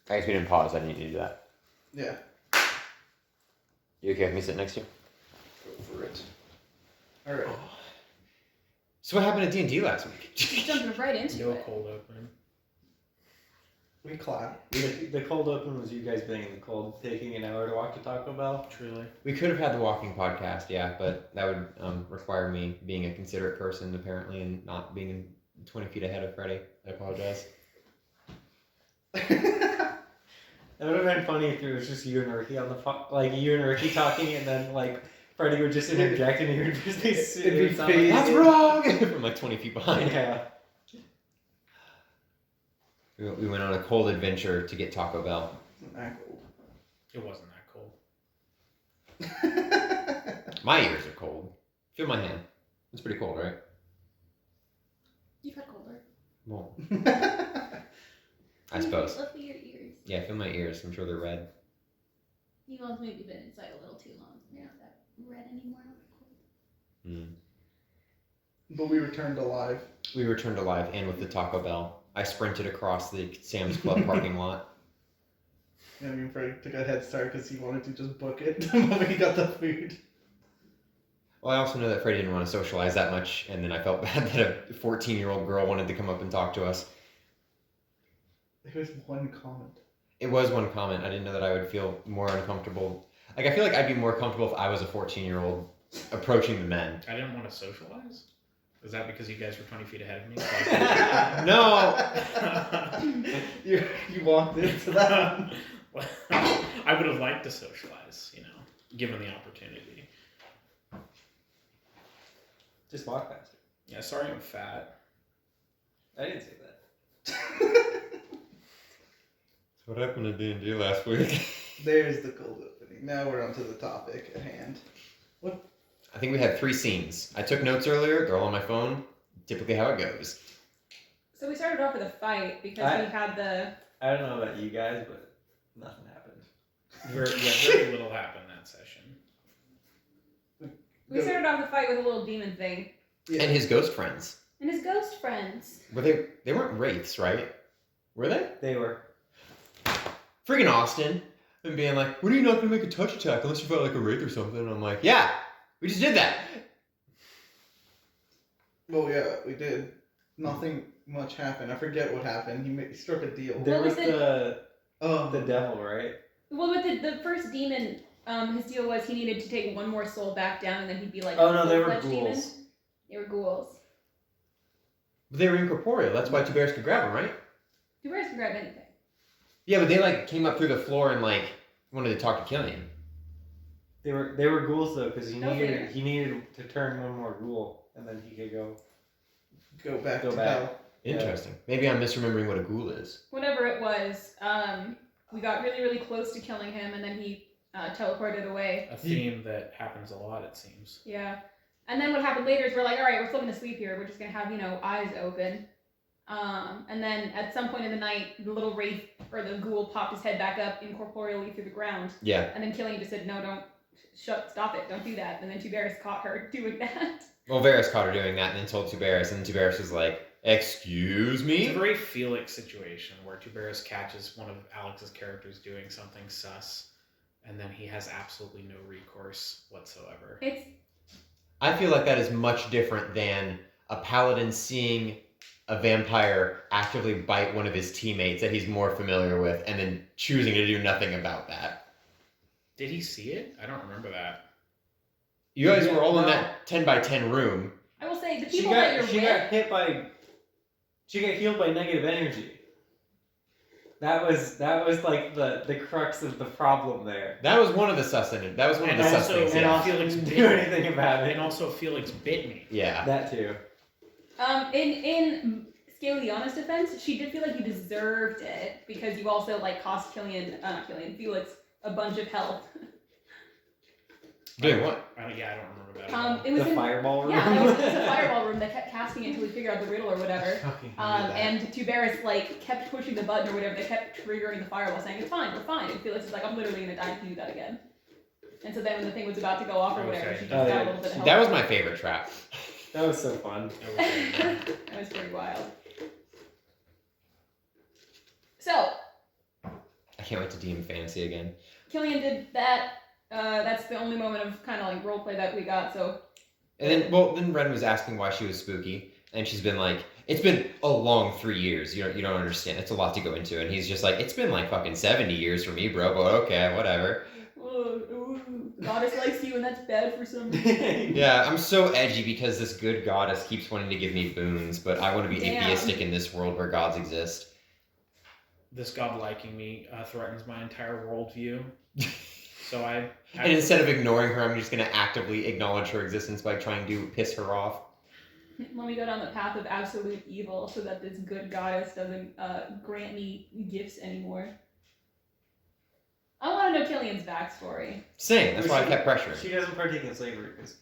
I guess we didn't pause. I need to do that. Yeah. You okay with me sitting next to you? Go for it. All right. So what happened at D&D last week? You jumped right into No it. cold open. We clap. The cold open was you guys being in the cold, taking an hour to walk to Taco Bell. Truly. We could have had the walking podcast, yeah, but that would require me being a considerate person, apparently, and not being 20 feet ahead of Freddie. I apologize. It would have been funny if it was just you and Ricky on the you and Ricky talking, and then Freddie would just interject, and you would just be It'd be That's wrong! From 20 feet behind. Yeah. We went on a cold adventure to get Taco Bell. Not cold. It wasn't that cold. My ears are cold. Feel my hand. It's pretty cold, right? You've had colder. Well, I suppose. Look at your ears. Yeah, feel my ears. I'm sure they're red. You guys maybe been inside a little too long. They're not that red anymore. But we returned alive. We returned alive and with the Taco Bell. I sprinted across the Sam's Club parking lot. Yeah, me and Freddie took a head start because he wanted to just book it when he got the food. Well, I also know that Freddie didn't want to socialize that much, and then I felt bad that a 14-year-old girl wanted to come up and talk to us. It was one comment. It was one comment. I didn't know that I would feel more uncomfortable. I feel like I'd be more comfortable if I was a 14-year-old approaching the men. I didn't want to socialize? Is that because you guys were 20 feet ahead of me? No! You walked into that. Well, I would have liked to socialize, given the opportunity. Just walk faster. Yeah, sorry I'm fat. I didn't say that. So what happened to D&D last week? There's the cold opening. Now we're on to the topic at hand. I think we had 3 scenes. I took notes earlier. They're all on my phone. Typically how it goes. So we started off with a fight because we had the... I don't know about you guys, but nothing happened. Very little happened that session. We started off the fight with a little demon thing. Yeah. And his ghost friends. And his ghost friends. Were they weren't wraiths, right? Were they? They were. Freaking Austin. And being like, when are you not going to make a touch attack unless you felt like a wraith or something? And I'm like, yeah, we just did that. Well, yeah, we did. Nothing much happened. I forget what happened. He struck a deal. There What was was the devil, right? Well, with the first demon, his deal was he needed to take one more soul back down and then he'd be like... Oh no, they were full-fledged demon. ghouls. They were ghouls. But they were incorporeal. That's why 2 bears could grab them, right? 2 bears can grab anything. Yeah, but they came up through the floor and wanted to talk to Killian. They were ghouls though, because No fear. he needed to turn one more ghoul, and then he could Go back Go to back. hell. Interesting. Maybe I'm misremembering what a ghoul is. Whatever it was, we got really, really close to killing him and then he teleported away. A theme that happens a lot, it seems. Yeah. And then what happened later is we're like, all right, we're still going to sleep here. We're just going to have, eyes open. And then at some point in the night, the little wraith or the ghoul popped his head back up incorporeally through the ground. Yeah. And then Killian just said, no, don't, stop it, don't do that. And then 2 bears caught her doing that. Well, Varys caught her doing that and then told 2 bears, and then 2 bears was like, excuse It's a me? very Felix situation where Tuberus catches one of Alex's characters doing something sus, and then he has absolutely no recourse whatsoever. I feel like that is much different than a paladin seeing a vampire actively bite one of his teammates that he's more familiar with and then choosing to do nothing about that. Did he see it? I don't remember that. You guys Yeah, were all in no. that 10 by 10 room. I will say, the She people that you're got healed by negative energy. That was the crux of the problem there. That was one of the sus things. That was one of the sus things. and Yeah. also Felix didn't bit do me. anything about it. And also Felix bit me. Yeah. That too. In Scaliana's defense, she did feel like you deserved it because you also cost Felix a bunch of health. Doing what? I don't remember that. at all. It was The fireball room. Yeah, it was a fireball room that kept casting it until we figured out the riddle or whatever. Fucking hated that. And Tuberus kept pushing the button or whatever. They kept triggering the fireball, saying it's fine, we're fine. And Felix is like, I'm literally gonna die if you do that again. And so then when the thing was about to go off or whatever, Okay. she just Oh, got yeah. a little bit of help. That was my favorite trap. That was so fun. That was pretty wild. So, can't wait to DM fantasy again. Killian did that. That's the only moment of kind of like roleplay that we got. So And then Ren was asking why she was spooky, and she's been like, it's been a long 3 years. You don't understand. It's a lot to go into. And he's just like, it's been like fucking 70 years for me, bro. But okay, whatever. Goddess likes you, and that's bad for some reason. Yeah, I'm so edgy because this good goddess keeps wanting to give me boons, but I want to be Damn. atheistic in this world where gods exist. This god liking me threatens my entire worldview. So I And instead of ignoring her, I'm just going to actively acknowledge her existence by trying to piss her off. Let me go down the path of absolute evil so that this good goddess doesn't grant me gifts anymore. I want to know Killian's backstory. Same. That's why I kept pressuring. She doesn't partake in slavery because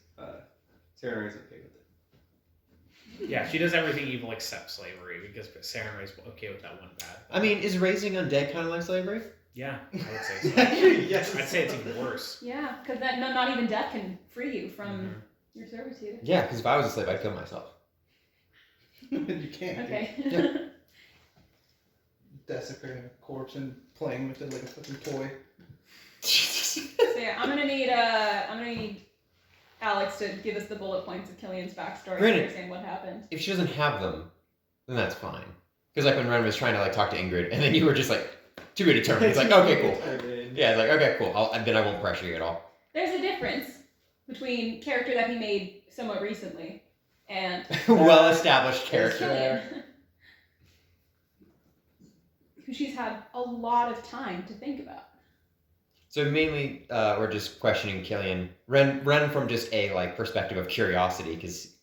Sarah is okay with it. Yeah, she does everything evil except slavery because Sarah is okay with that one bad. I mean, is raising undead kind of like slavery? Yeah, I would say so. Yes. I'd say it's even worse. Yeah, because not even death can free you from your servitude. Yeah, because if I was a slave, I'd kill myself. You can't. Okay. Yeah. Desecrating a corpse and playing with it like a fucking toy. So yeah, I'm gonna need Alex to give us the bullet points of Killian's backstory Granted. to understand what happened. If she doesn't have them, then that's fine. Because like when Ren was trying to like talk to Ingrid, and then you were just like, to be determined. It's like, okay, cool. Yeah, it's like, okay, cool. Then I won't pressure you at all. There's a difference between character that he made somewhat recently and Well-established character. Killian. Who she's had a lot of time to think about. So mainly, we're just questioning Killian. Ren from just a like perspective of curiosity, because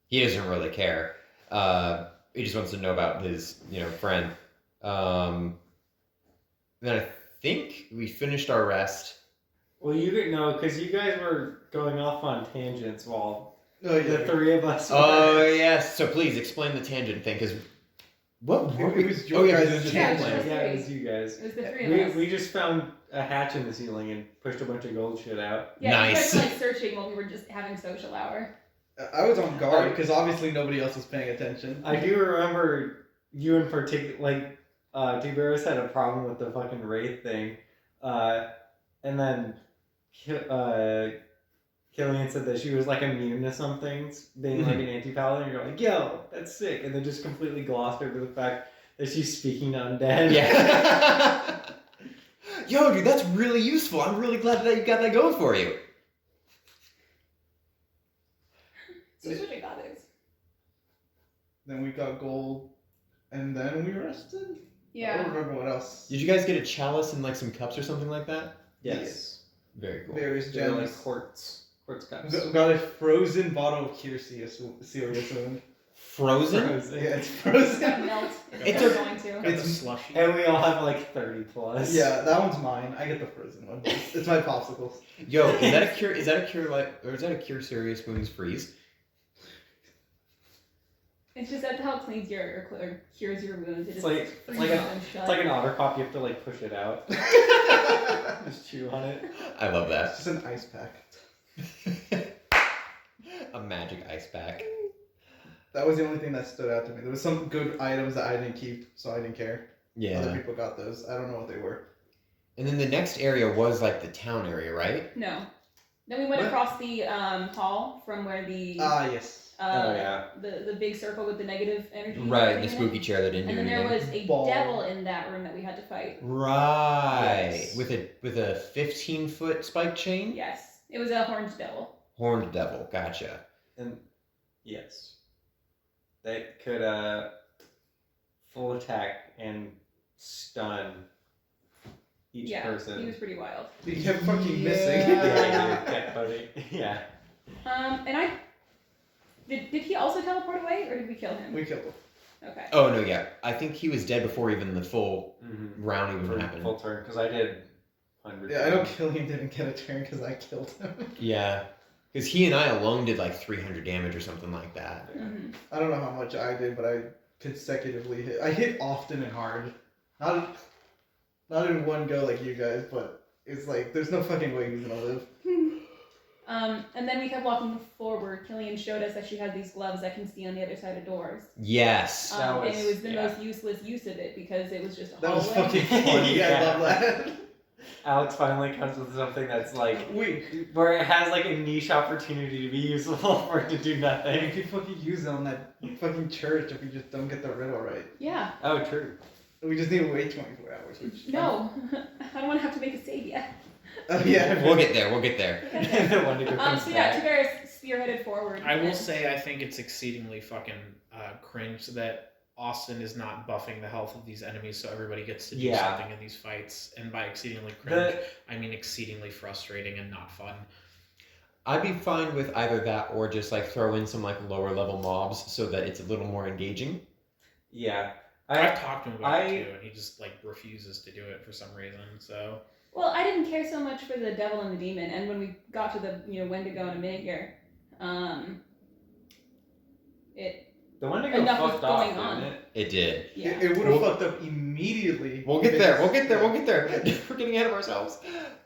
he doesn't really care. He just wants to know about his, friend. Then I think we finished our rest. Well, because you guys were going off on tangents while Oh yeah. the three of us were. Oh yes. So please explain the tangent thing, because what? It was your yeah, guys' it was just Yeah, your plan. Yeah, it was you guys. It was the three of us. We just found a hatch in the ceiling and pushed a bunch of gold shit out. Yeah, Nice. you guys were like searching while we were just having social hour. I was on guard because obviously nobody else was paying attention. I do remember you in particular, like, Tiberis had a problem with the fucking wraith thing, and then Killian said that she was like immune to some things, being like an anti-paladin, and you're like, yo, that's sick, and then just completely glossed over the fact that she's speaking to undead. Yeah. Yo, dude, that's really useful. I'm really glad that you got that going for you. So switching goddess. Then we got gold, and then we rested. I Yeah. don't remember what else. Did you guys get a chalice and like some cups or something like that? Yes. Very cool. Various They're gems. like quartz cups. Got a frozen bottle of Serious Moon. Frozen? Yeah, it's It's frozen. gonna melt. It's It's a- going to. Got It's- the slushy. And we all have like 30 plus. Yeah, that one's mine. I get the frozen one. It's my popsicles. Yo, is that a cure? Is that a cure serious wounds freeze? It's just that how it cleans or cures your wounds. It It's just like freezes them shut. It's like an otter pop. You have to like push it out. It's Just chew on it. I love that. just an ice pack. A magic ice pack. That was the only thing that stood out to me. There was some good items that I didn't keep, so I didn't care. Other Yeah. people got those. I don't know what they were. And then the next area was like the town area, right? No. Then we went What? across the hall from where the Ah, yes. Oh yeah. the big circle with the negative energy. Right, the thing in spooky it. chair that didn't And do then there anything. was a Ball. devil in that room that we had to fight. Right. Yes. With a 15-foot spike chain? Yes, it was a horned devil. Horned devil, gotcha. And yes, that could full attack and stun each Yeah, person. he was pretty wild. He kept fucking missing. Yeah, kept buddy. Yeah. And I did he also teleport away or did we kill him? We killed him. Okay. Oh no, yeah. I think he was dead before even the full Mm-hmm. round even For happened. full turn because I did 100. Yeah, I know Killian didn't get a turn because I killed him. Yeah. Because he and I alone did like 300 damage or something like that. Mhm. I don't know how much I did, but I consecutively hit. I hit often and hard. Not in one go like you guys, but it's like there's no fucking way he's gonna live. And then we kept walking forward. Killian showed us that she had these gloves that can see on the other side of doors. Yes. And it was the most useless use of it because it was just a That was hallway. fucking funny. I Yeah. love that. Alex finally comes with something that's like Wait, where it has like a niche opportunity to be useful for it to do you nothing. could fucking use it on that fucking church if we just don't get the riddle right. Yeah. Oh, true. We just need to wait 24 hours. Which No. I don't want to have to make a save yet. Oh yeah. We'll get there. We'll get there. The one to go comes So yeah, back. Tiberis spearheaded forward. I will and- say I think it's exceedingly fucking cringe that Austin is not buffing the health of these enemies so everybody gets to do Yeah. something in these fights. And by exceedingly cringe, I mean exceedingly frustrating and not fun. I'd be fine with either that or just like throw in some like lower level mobs so that it's a little more engaging. Yeah. I've talked to him about I- it too, and he just like refuses to do it for some reason. So Well, I didn't care so much for the devil and the demon, and when we got to the Wendigo in a minute here, it The one to go Enough was fucked off, going on. didn't it? It did. yeah. It would have We'll- fucked up immediately. We'll get there. We'll get there. We'll get there. We're getting ahead of ourselves.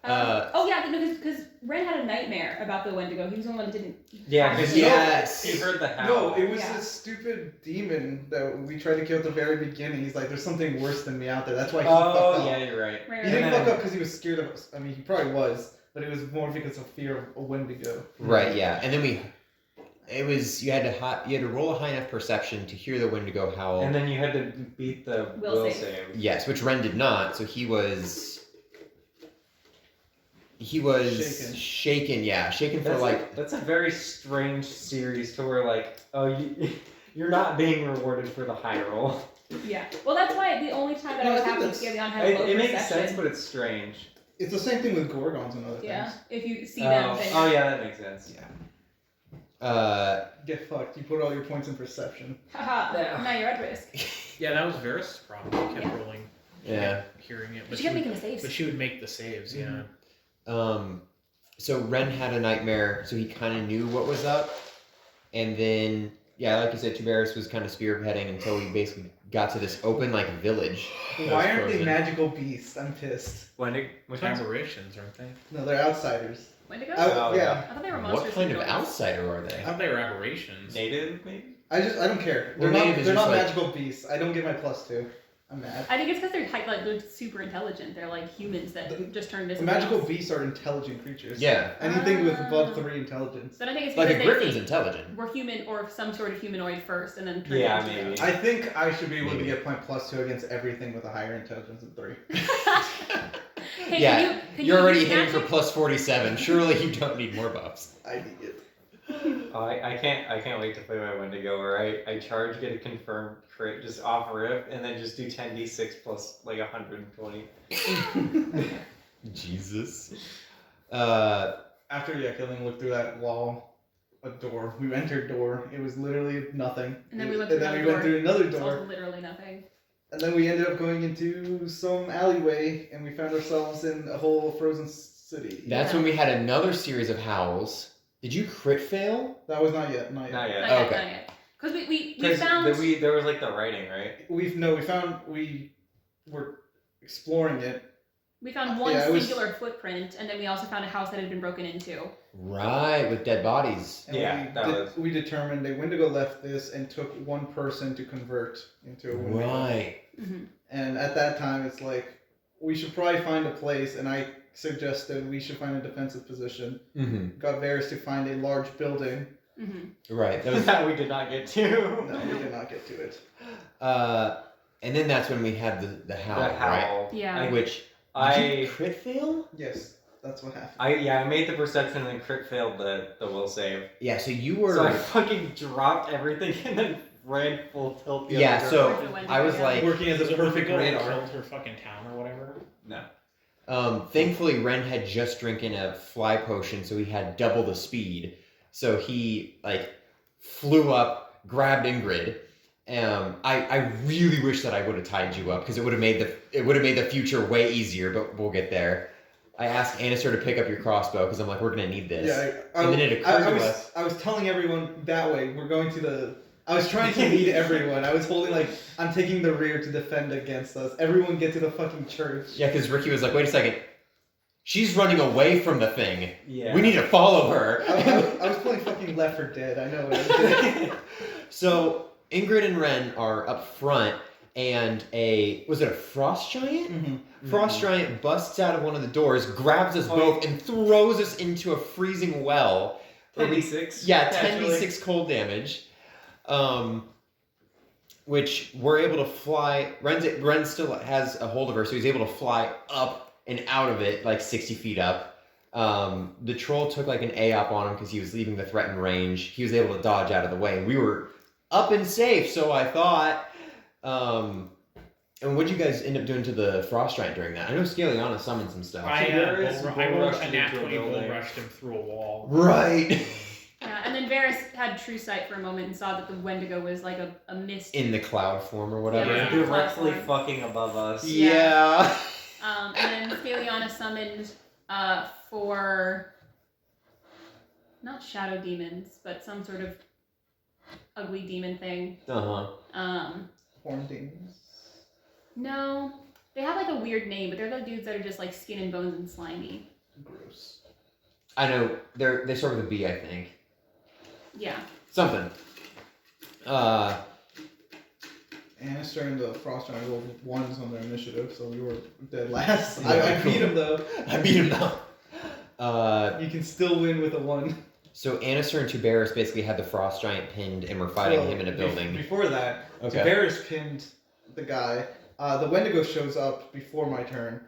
Oh yeah, because Ren had a nightmare about the Wendigo. He was the only one that didn't. Yeah, because Yes. he heard the howl. No, it was Yeah. this stupid demon that we tried to kill at the very beginning. He's like, there's something worse than me out there. That's why he Oh, fucked up. yeah, you're right. Right, He right. didn't And fuck up because he was scared of us. I mean, he probably was, but it was more because of fear of a Wendigo. Right. Yeah. And then you had to roll a high enough perception to hear the Wendigo howl. And then you had to beat the Will will save. save. Yes, which Ren did not. So he was shaken. Yeah, shaken for That's a very strange series to where like, oh, you're not being rewarded for the high roll. Yeah. Well, that's why the only time that No, I was I think happy to that's- get on had a low It makes perception. sense, but it's strange. It's the same thing with Gorgons and other Yeah. things. If you see them, then Oh yeah, that makes sense. Get fucked. You put all your points in perception. haha, Yeah. now you're at risk. yeah, that was Varys' problem. He kept Yeah. rolling, Yeah. hearing it, But you kept making the saves. but she would make the saves. Yeah. So Ren had a nightmare, so he kind of knew what was up, and then like you said, Tiberis was kind of spearheading until we basically got to this open like village. that was Why aren't they frozen. magical beasts? I'm pissed. Which one's Aberrations, aren't they? No, they're outsiders. Wendigo? Oh, yeah. I thought they were monsters. What kind from of North. outsider are I they? thought they were aberrations. native maybe? I don't care. Well, They're native not. is They're just not like- magical beasts. I don't get my +2. I'm mad. I think it's because they're super intelligent. They're like humans that just turned into The magical something else. beasts are intelligent creatures. Yeah, Anything with Ah. above 3 intelligence. But I think it's like because a griffin's they intelligent. were human or some sort of humanoid first, and then turned Yeah, into maybe. I think I should be able Maybe. to get my +2 against everything with a higher intelligence than 3. Hey, Yeah, can You're you already use hitting for magic? plus 47. Surely you don't need more buffs. I need it. Oh, I can't wait to play my Wendigo where I charge, get a confirmed crit just off rip, and then just do 10d6 plus like 120. Jesus. After killing, looked through that wall, a door. We entered door. It was literally nothing. And then we went and through then we another went through another It's door. also literally nothing. And then we ended up going into some alleyway, and we found ourselves in a whole frozen city. That's when we had another series of howls. Did you crit fail? That was not yet. Not yet. Not yet. Not yet, Okay. not yet. Because we Because found. there was like the writing, right? We were exploring it. We found one Yeah, it was- singular footprint, and then we also found a house that had been broken into. Right, with dead bodies. And Yeah, we determined a Wendigo left this and took one person to convert into a Wendigo. Right. Mm-hmm. And at that time, it's like, we should probably find a place, and I suggested we should find a defensive position. Mm-hmm. Got Varys to find a large building. Mm-hmm. Right. That was. That we did not get to. No, we did not get to it. And then that's when we had the howl, The right? howl. Yeah. I, Which did you I crit fail? Yes, that's what happened. I made the perception and then crit failed the will save. Yeah. So you were. So I fucking dropped everything and then ran full tilt. The Yeah, other so- direction. I was like- Working as Was a it perfect Wendigo that radar. killed her fucking town or whatever? No. Thankfully, Ren had just drinking a fly potion, so he had double the speed. So he flew up, grabbed Ingrid. I really wish that I would have tied you up because it would have made the future way easier. But we'll get there. I asked Anister to pick up your crossbow because I'm like, we're gonna need this. Yeah, And then it occurred to was, us- I was telling everyone that way. We're going to the. I was trying to lead everyone. I was holding I'm taking the rear to defend against us. Everyone get to the fucking church. Yeah, because Ricky was like, wait a second. She's running away from the thing. Yeah. We need to follow her. I was playing fucking Left 4 Dead. I know what I was doing. So Ingrid and Ren are up front, and was it a frost giant? Mm-hmm. Frost giant busts out of one of the doors, grabs us both, and throws us into a freezing well. 10d6. Yeah, Naturally. 10d6 cold damage. Which we're able to fly. Ren still has a hold of her, so he's able to fly up and out of it, like 60 feet up. The troll took like an AOP on him because he was leaving the threatened range. He was able to dodge out of the way. We were up and safe, so I thought. And what did you guys end up doing to the frost giant during that? I know Scaliana summoned some stuff. I rolled rushed a him nat into a 20 bull building. rushed him through a wall. Right. Yeah, and then Varys had true sight for a moment and saw that the Wendigo was like a mist. In the cloud form or whatever. Yeah. Directly fucking above us. Yeah. And then Scaliana summoned 4, not shadow demons, but some sort of ugly demon thing. Uh-huh. Horn demons. No, they have like a weird name, but they're the dudes that are just like skin and bones and slimy. Gross. I know. They start with a B, I think. Yeah. Something. Annister and the Frost Giant rolled 1s on their initiative, so we were dead last. Yeah, I beat him though. I beat him though. You can still win with a 1. So Annister and Tuberis basically had the frost giant pinned and were fighting him in a building. Before that, Okay. Tiberius pinned the guy. The Wendigo shows up before my turn,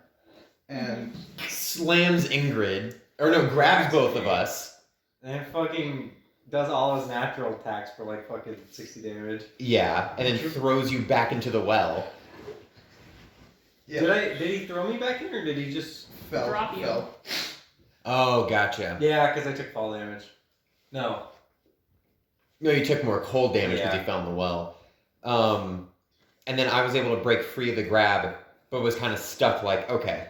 and Slams Ingrid. Or no, grabs both of us. And fucking does all his natural attacks for like fucking 60 damage. Yeah. And then throws you back into the well. yeah, Did he throw me back in or did he just... fell. Drop you. Fell. Oh, gotcha. Yeah, because I took fall damage. No. No, you took more cold damage because Yeah. you fell in the well. And then I was able to break free of the grab, but was kind of stuck like, okay,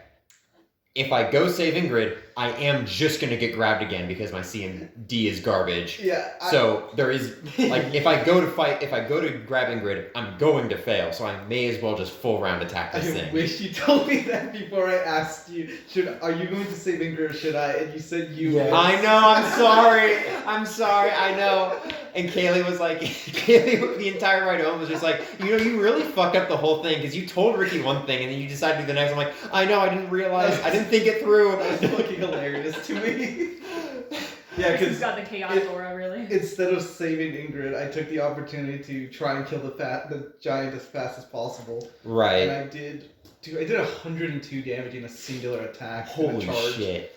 if I go save Ingrid, I am just going to get grabbed again because my CMD is garbage. Yeah. So there is, like, if I go to grab Ingrid, I'm going to fail. So I may as well just full round attack I this thing. wish you told me that before I asked you. Are you going to save Ingrid or should I? And you said you. Yes. would. I know, I'm sorry, I know. And Kaylee was like, the entire ride home was just like, you really fucked up the whole thing because you told Ricky one thing and then you decided to do the next. I'm like, I know, I didn't realize, I didn't think it through. That's fucking hilarious to me. Yeah, He's because got the chaos aura, really. instead of saving Ingrid, I took the opportunity to try and kill the giant as fast as possible. And Right. I did 102 damage in a singular attack. in a Holy charge. shit.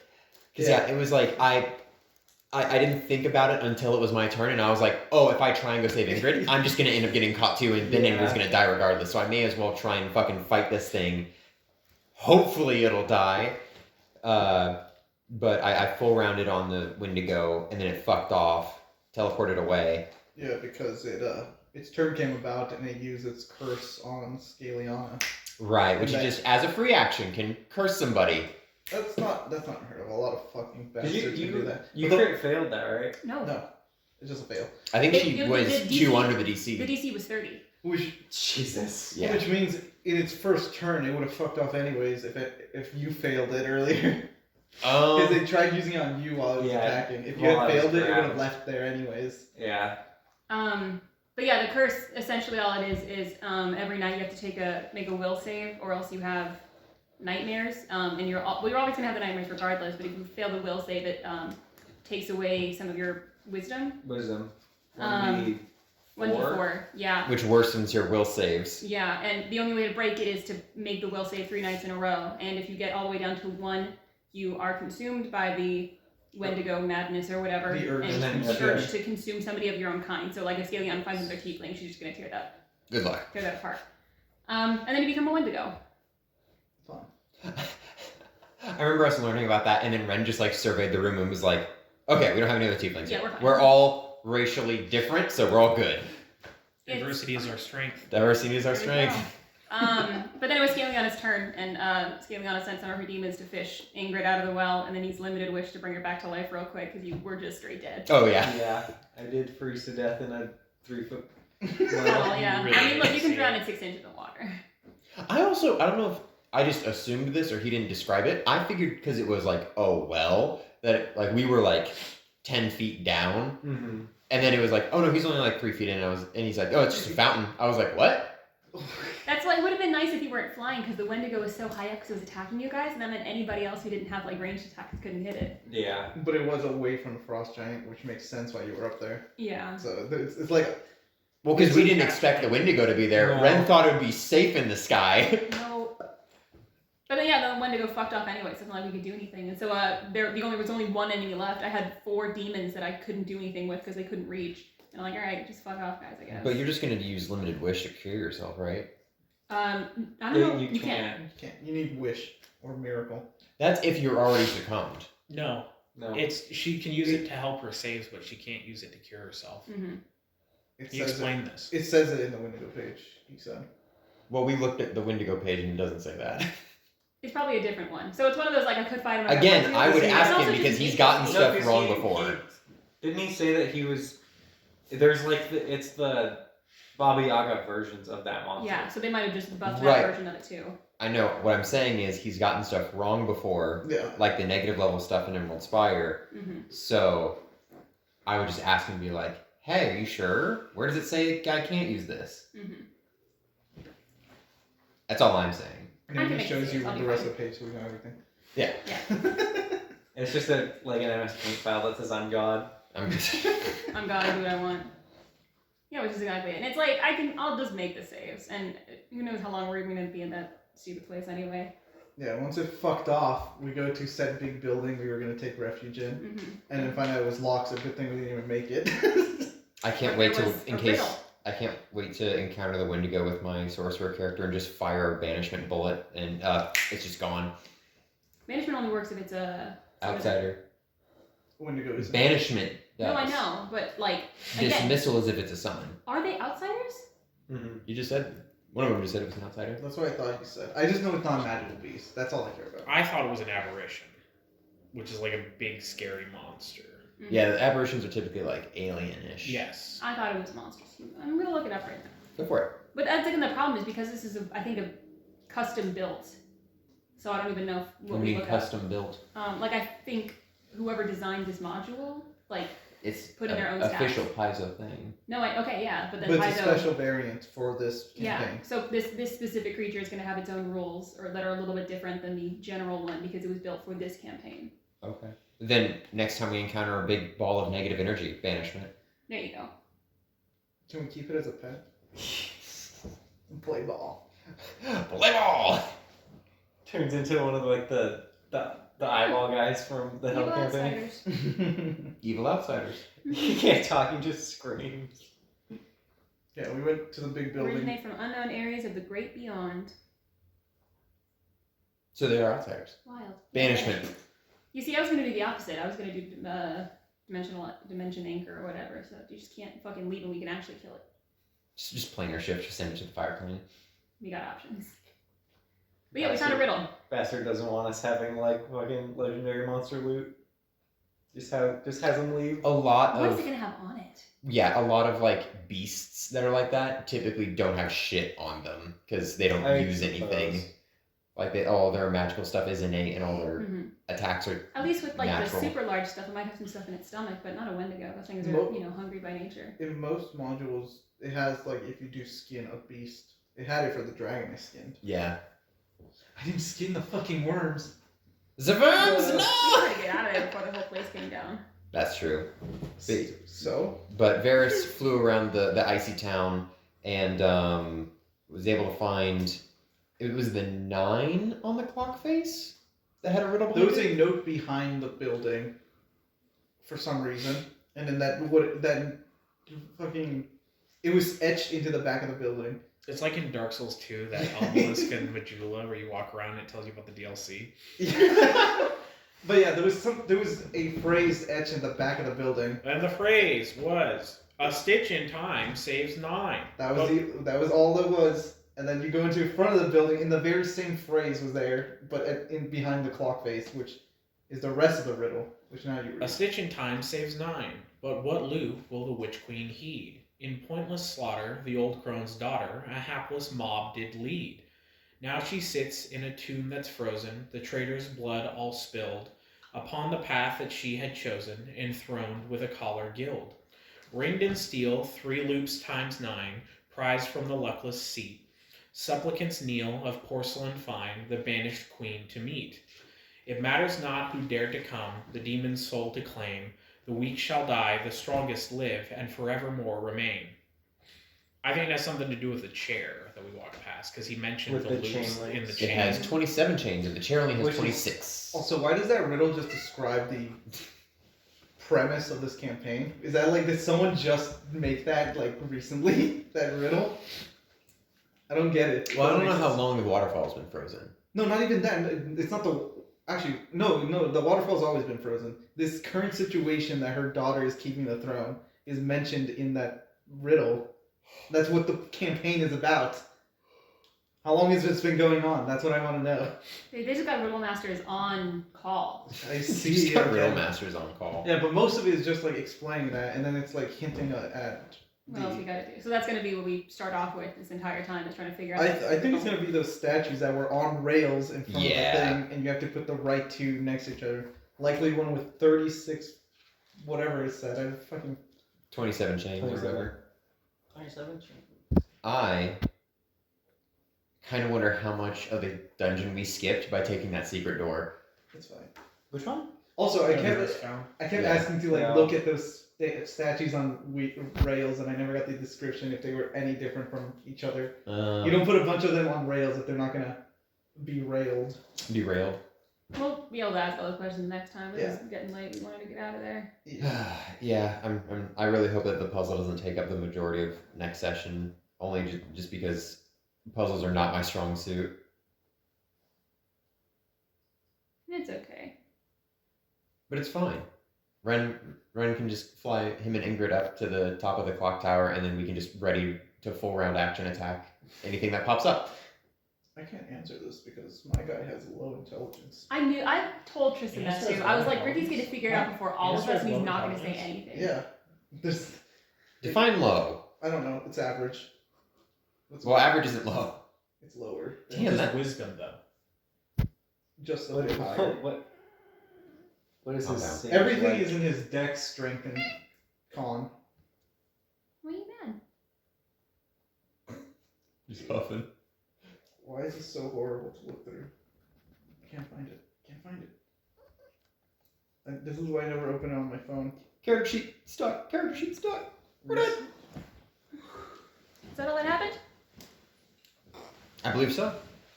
Because yeah, it was like, I didn't think about it until it was my turn, and I was like, oh, if I try and go save Ingrid, I'm just going to end up getting caught too, and then Yeah. Ingrid's going to die regardless, so I may as well try and fucking fight this thing. Hopefully it'll die. But I full rounded on the Wendigo, and then it fucked off, teleported away. Yeah, because its turn came about and it used its curse on Scaliana. Right, which you And just, as a free action, can curse somebody. That's not unheard of. A lot of fucking bastards can do that. You Although- crit failed that, right? No. No, it's just a fail. I think It- she it was was the 2 DC. under the DC. The DC was 30. Which Jesus. Yeah. which means in its first turn it would have fucked off anyways if you failed it earlier. Because they tried using it on you while it was Yeah, attacking. If you while had I was failed it, it would grabbing. have left there anyways. Yeah. But yeah, the curse, essentially all it is every night you have to make a will save, or else you have nightmares. And you're always going to have the nightmares regardless, but if you fail the will save, it takes away some of your wisdom. Wisdom. Um, 1d4. 1d4, yeah. Which worsens your will saves. Yeah, and the only way to break it is to make the will save 3 nights in a row. And if you get all the way down to 1, you are consumed by the Wendigo madness or whatever, The urge. and And then you the urge urge. to consume somebody of your own kind. So like if Scaliana finds another tiefling, she's just gonna tear Good luck. that apart. And then you become a Wendigo. Fun. I remember us learning about that, and then Ren just like surveyed the room and was like, "Okay, we don't have any other tieflings. Yeah, yet. we're fine. We're all racially different, so we're all good. Diversity is our strength. Diversity is our There we go. strength." But then it was Scaliana's turn, and Scaliana sent some of her demons to fish Ingrid out of the well, and then used limited wish to bring her back to life real quick because you were just straight dead. Oh yeah. Yeah. I did freeze to death in a 3-foot. Well, yeah. really I mean, look, you can see drown it. in 6 inches of water. I don't know if I just assumed this, or he didn't describe it. I figured because it was like, oh well, that like we were like 10 feet down, and then it was like, oh no, he's only like 3 feet in. And he's like, oh, it's just a fountain. I was like, what? That's why it would have been nice if you weren't flying, because the Wendigo was so high up because it was attacking you guys, and that meant anybody else who didn't have like ranged attacks couldn't hit it. Yeah. But it was away from the frost giant, which makes sense why you were up there. Yeah. So it's like. Well, because we didn't expect the Wendigo to be there. No. Ren thought it would be safe in the sky. No. But then the Wendigo fucked off anyway, so it's not like we could do anything. And so there was only one enemy left. I had 4 demons that I couldn't do anything with because they couldn't reach. And I'm like, alright, just fuck off, guys, I guess. But you're just gonna use limited wish to cure yourself, right? I don't know. You can't. You can't. You need wish or miracle. That's if you're already succumbed. No. No. She can use it to help her saves, but she can't use it to cure herself. Mm-hmm. He explained this. It says it in the Wendigo page, he said. Well, we looked at the Wendigo page and it doesn't say that. It's probably a different one. So it's one of those, like, I could fight him. Again, I would ask also him because just he's make gotten it stuff safe. wrong before. Didn't he say that he was? There's like it's the Baba Yaga versions of that monster. Yeah, so they might have just buffed Right. that version of it too. I know. What I'm saying is he's gotten stuff wrong before, Yeah. like the negative level stuff in Emerald Spire. Mm-hmm. So I would just ask him to be like, hey, are you sure? Where does it say a guy can't use this? Mm-hmm. That's all I'm saying. And I then can he make shows it you safe, I'll the be rest fine. of the page so we know everything. Yeah. Yeah. It's just like an MS Paint file that says I'm God. I'm just... I'm gonna do what I want. Yeah, which is exactly it. And it's like, I'll just make the saves. And who knows how long we're even going to be in that stupid place anyway. Yeah, once it fucked off, we go to said big building we were going to take refuge in. Mm-hmm. And then find out it was locked, so good thing we didn't even make it. I can't But wait there to, was in a case... riddle. I can't wait to encounter the Wendigo with my sorcerer character and just fire a banishment bullet and it's just gone. Banishment only works if it's a... Outsider. Wendigo is Banishment does. No, I know, but like, again, Dismissal is if it's a summon. are they outsiders? Mm-hmm. You just said... One of them just said it was an outsider. That's what I thought you said. I just know it's not a magical beast. That's all I care about. I thought it was an aberration, which is like a big scary monster. Mm-hmm. Yeah, the aberrations are typically like alien-ish. Yes. I thought it was monsters too. I'm gonna look it up right now. Go for it. But I think the problem is because this is, I think, a custom built. So I don't even know what When we we look custom built. up. Like I think whoever designed this module, like, It's Put in their own official Paizo thing. no, okay, yeah, but then But it's a Paizo, special variant for this yeah. campaign. So this specific creature is gonna have its own rules, or that are a little bit different than the general one because it was built for this campaign. Okay. Then next time we encounter a big ball of negative energy, banishment. There you go. Can we keep it as a pet? Play ball. Play ball! Turns into one of like the eyeball guys from the Hell Evil campaign. outsiders. Evil outsiders. He can't talk, he just screams. Yeah, we went to the big building. Originate from unknown areas of the great beyond. So they are outsiders. Wild. Banishment. You see, I was gonna do the opposite. I was gonna do dimension anchor or whatever. So you just can't fucking leave and we can actually kill it. Just planar shift, just send it to the fire crane. We got options. But yeah, we found a riddle. Bastard doesn't want us having like fucking legendary monster loot. Just has them leave. A lot What is of it gonna have on it? yeah, a lot of like beasts that are like that typically don't have shit on them because they don't I use anything. suppose. Like all their magical stuff is innate and all their Mm-hmm. attacks are At least with like natural. the super large stuff, it might have some stuff in its stomach, but not a Wendigo. Those things are, hungry by nature. In most modules, it has, like, if you do skin a beast. It had it for the dragon I skinned. yeah. I didn't skin the fucking worms. The worms, We no. tried to get out of there before the whole place came down. That's true. But- So? But Varys flew around the icy town and was able to find. It was the 9 on the clock face that had a riddle There behind was it. a note behind the building for some reason. And then that fucking... It was etched into the back of the building. It's like in Dark Souls 2, that Obelisk and Majula, where you walk around and it tells you about the DLC. But yeah, there was a phrase etched in the back of the building. And the phrase was, "A stitch in time saves 9." That was all it was. And then you go into the front of the building, and the very same phrase was there, but in behind the clock face, which is the rest of the riddle, which now you A read. stitch in time saves 9, but what loop will the witch queen heed? In pointless slaughter, the old crone's daughter, a hapless mob did lead. Now she sits in a tomb that's frozen, the traitor's blood all spilled, upon the path that she had chosen, enthroned with a collar gild. Ringed in steel, 3 loops times 9, prized from the luckless seat. Supplicants kneel of porcelain fine, the banished queen to meet. It matters not who dared to come, the demon's soul to claim. The weak shall die, the strongest live, and forevermore remain. I think it has something to do with the chair that we walked past, because he mentioned With the the chain loops in links. the It chain. has 27 chains, and the chair only has Which is- 26. Also, why does that riddle just describe the premise of this campaign? Is that like, did someone just make that like recently? That riddle? I don't get it. Well, I don't know Doesn't how make long the waterfall's been frozen. No, not even that. It's not the. Actually, no. The waterfall's always been frozen. This current situation that her daughter is keeping the throne is mentioned in that riddle. That's what the campaign is about. How long has this been going on? That's what I want to know. They just got Riddle Masters on call. I Just see. got okay. Riddle Masters on call. Yeah, but most of it is just like explaining that, and then it's like hinting at. What else we gotta do? So that's gonna be what we start off with this entire time, is trying to figure out. I think it's gonna be those statues that were on rails in front Yeah. of the thing, and you have to put the right two next to each other. Likely one with 36, whatever it said. I fucking 27 chains or 27. whatever. 27. I kind of wonder how much of the dungeon we skipped by taking that secret door. it's fine. Which one? Also, I Whatever kept was found. I kept Yeah. asking to like Yeah. look at those statues on rails, and I never got the description if they were any different from each other. You don't put a bunch of them on rails if they're not gonna be railed. Derailed. We'll be able to ask all those questions next time. It's Yeah. getting late. We wanted to get out of there. Yeah, I really hope that the puzzle doesn't take up the majority of next session. Only just because puzzles are not my strong suit. It's okay. But it's fine. Ren can just fly him and Ingrid up to the top of the clock tower, and then we can just ready to full round action attack anything that pops up. I can't answer this because my guy has low intelligence. I told Tristan that Answer too. is I was low like, Ricky's gonna figure it out before all of Answer us, is and he's low not gonna say intelligence. anything. Yeah, there's. Define low. I don't know. It's average. Well, average isn't low. It's lower. Damn, Just that- wisdom though. Just a What, bit higher. what is Calm his down. sage Everything like? is in his dex, strength, and con. What are you mad? Just puffing. Why is this so horrible to look through? Can't find it. Can't find it. This is why I never open it on my phone. Character sheet stuck. Character sheet stuck. We're done. Is that all that happened? I believe so.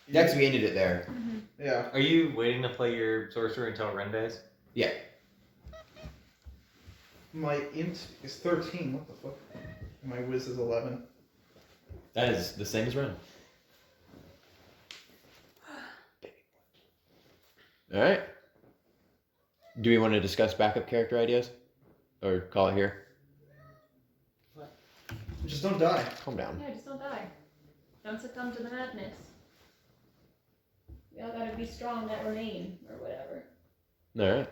Yeah, 'cause we ended it there. Mm-hmm. Yeah. Are you waiting to play your sorcerer until Rendays? Yeah. My int is 13. What the fuck? And my whiz is 11. That is the same as Ren. Alright. Do we want to discuss backup character ideas? Or call it here? Just don't die. Calm down. Yeah, just don't die. Don't succumb to the madness. We all gotta be strong that remain, or whatever. Alright.